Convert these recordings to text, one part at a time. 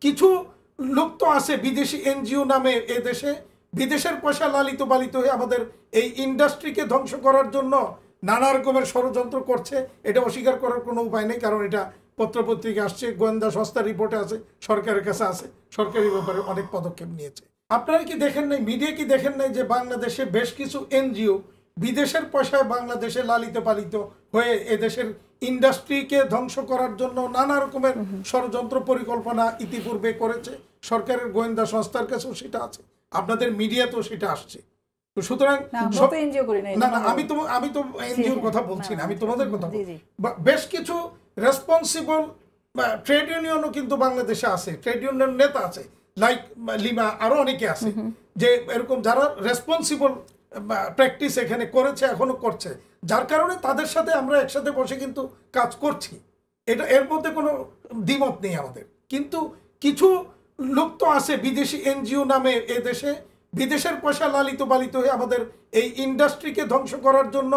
কিছু লোক তো আছে বিদেশি এনজিও নামে এ দেশে বিদেশের পয়সা লালিত পালিত হয়ে আমাদের এই ইন্ডাস্ট্রিকে ধ্বংস করার জন্য নানা রকমের ষড়যন্ত্র করছে। এটা অস্বীকার করার কোনো উপায় নেই, কারণ এটা পত্রপত্রিকা আসছে, গোয়েন্দা সংস্থার রিপোর্টে আছে, সরকারের কাছে আছে, সরকারি ব্যাপারে অনেক পদক্ষেপ নিয়েছে। আপনারা কি দেখেন নাই, মিডিয়া কি দেখেন নাই যে বাংলাদেশে বেশ কিছু এনজিও বিদেশের পয়সায় বাংলাদেশে লালিত পালিত হয়ে এদেশের ইন্ডাস্ট্রিকে ধ্বংস করার জন্য নানা রকমের ষড়যন্ত্র পরিকল্পনা ইতিপূর্বে করেছে। সরকারের গোয়েন্দা সংস্থার কাছেও সেটা আছে, আপনাদের মিডিয়াতেও সেটা আসছে। সুতরাং না না, আমি তো এনজিওর কথা বলছি না, আমি তোমাদের কথা বলছি। বেশ কিছু রেসপন্সিবল ট্রেড ইউনিয়নও কিন্তু বাংলাদেশে আছে, ট্রেড ইউনিয়ন নেতা আছে, লাইক লিমা, আরো অনেকে আছে, যে এরকম যারা রেসপন্সিবল প্র্যাকটিস এখানে করেছে, এখনো করছে, যার কারণে তাদের সাথে আমরা একসাথে বসে কিন্তু কাজ করছি। এটা এর মধ্যে কোনো দ্বিমত নেই আমাদের। কিন্তু কিছু লোক তো আছে বিদেশি এনজিও নামে এ দেশে বিদেশের পয়সা লালিত পালিত হয়ে আমাদের এই ইন্ডাস্ট্রিকে ধ্বংস করার জন্য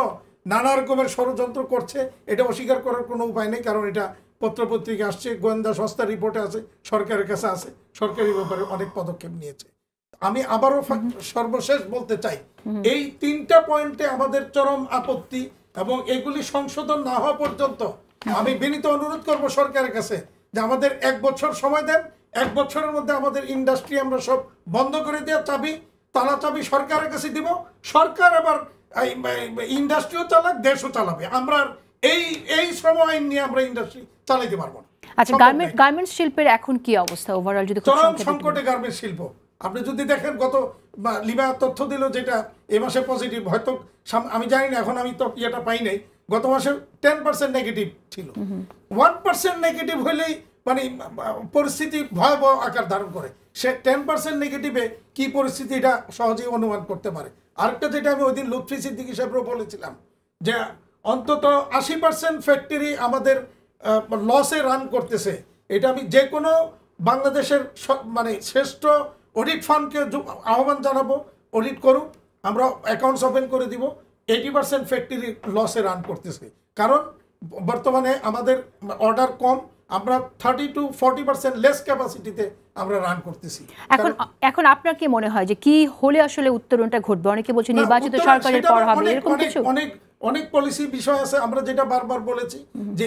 নানা রকমের ষড়যন্ত্র করছে। এটা অস্বীকার করার কোনো উপায় নেই, কারণ এটা পত্রপত্রিকা আসছে, গোয়েন্দা সংস্থার রিপোর্টে আছে, সরকারের কাছে আছে, সরকারি ব্যাপারে অনেক পদক্ষেপ নিয়েছে। আমি আবারও সর্বশেষ বলতে চাই, এই 3টা পয়েন্টে আমাদের চরম আপত্তি, এবং এগুলি সংশোধন না হওয়া পর্যন্ত আমি বিনীত অনুরোধ করব সরকারের কাছে যে আমাদের 1 বছর সময় দেন, 1 বছরের মধ্যে আমাদের ইন্ডাস্ট্রি আমরা সব বন্ধ করে দেওয়া তালা চাবি সরকারের কাছে দিব, সরকার আবার ইন্ডাস্ট্রিও চালাক, দেশও চালাবে। আমরা এই শ্রম আইন নিয়ে আমরা ইন্ডাস্ট্রি চালাইতে পারবো না। আচ্ছা, গার্মেন্টস শিল্পের এখন কি অবস্থা ওভারঅল? যদি চরম সংকটে গার্মেন্টস শিল্প, আপনি যদি দেখেন গত লিমা তথ্য দিল যেটা এই মাসে পজিটিভ, হয়তো আমি জানি না, এখন আমি তো ইয়েটা পাই নাই, গত মাসে 10% নেগেটিভ ছিল। 1% নেগেটিভ হলেই মানে পরিস্থিতি ভয়াবহ আকার ধারণ করে। সে 10% নেগেটিভে কি পরিস্থিতি এটা সহজেই অনুমান করতে পারে। আরেকটা যেটা আমি ওই দিন লুৎফি সিদ্দিকী সাহেবও বলেছিলাম, যে অন্তত 80% ফ্যাক্টরি আমাদের লসে রান করতেছে। এটা আমি যে কোনো বাংলাদেশের মানে শ্রেষ্ঠ অডিট ফার্মকে আহ্বান জানাবো, অডিট করুক, আমরা অ্যাকাউন্টস ওপেন করে দিব। 80% ফ্যাক্টরি লসে রান করতেছে, কারণ বর্তমানে আমাদের অর্ডার কম, আমরা 30 to 40% লেস ক্যাপাসিটিতে আমরা রান করতেছি। এখন আপনার কি মনে হয় যে কি হলে আসলে উত্তরণটা ঘটবে? অনেকে বলছে নির্বাচিত সরকারের পর হবে, এরকম কিছু অনেক পলিসি বিষয় আছে। আমরা যেটা বারবার বলেছি যে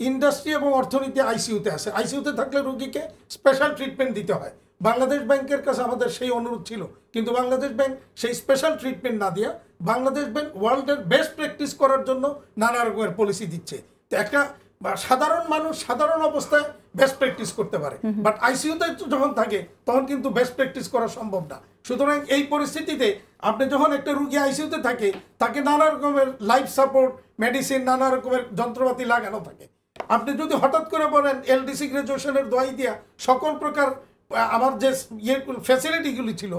ইন্ডাস্ট্রি এবং অর্থনীতি আইসিইউতে আছে, আইসিইউতে থাকলে রোগীকে স্পেশাল ট্রিটমেন্ট দিতে হয়। বাংলাদেশ ব্যাংকের কাছে আমাদের সেই অনুরোধ ছিল, কিন্তু বাংলাদেশ ব্যাংক সেই স্পেশাল ট্রিটমেন্ট না দিয়া বাংলাদেশ ব্যাংক ওয়ার্ল্ডের বেস্ট প্র্যাকটিস করার জন্য নানা রকমের পলিসি দিচ্ছে। তো একটা সাধারণ মানুষ সাধারণ অবস্থায় বেস্ট প্র্যাকটিস করতে পারে, বাট আইসিইউতে যখন থাকে তখন কিন্তু বেস্ট প্র্যাকটিস করা সম্ভব না। সুতরাং এই পরিস্থিতিতে আপনি যখন একটা রুগী আইসিইউতে থাকে, তাকে নানা রকমের লাইফ সাপোর্ট মেডিসিন, নানা রকমের যন্ত্রপাতি লাগানো থাকে। আপনি যদি হঠাৎ করে বলেন এলডিসি গ্রাজুয়েশনের দোয়াই দিয়া সকল প্রকার আমার যে ফ্যাসিলিটিগুলি ছিল,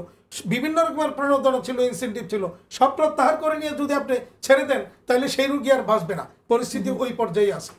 বিভিন্ন রকমের প্রণোদনা ছিল, ইনসেন্টিভ ছিল, সব প্রত্যাহার করে নিয়ে যদি আপনি ছেড়ে দেন, তাহলে সেই রুগী আর বাঁচবে না। পরিস্থিতি ওই পর্যায়ে আছে।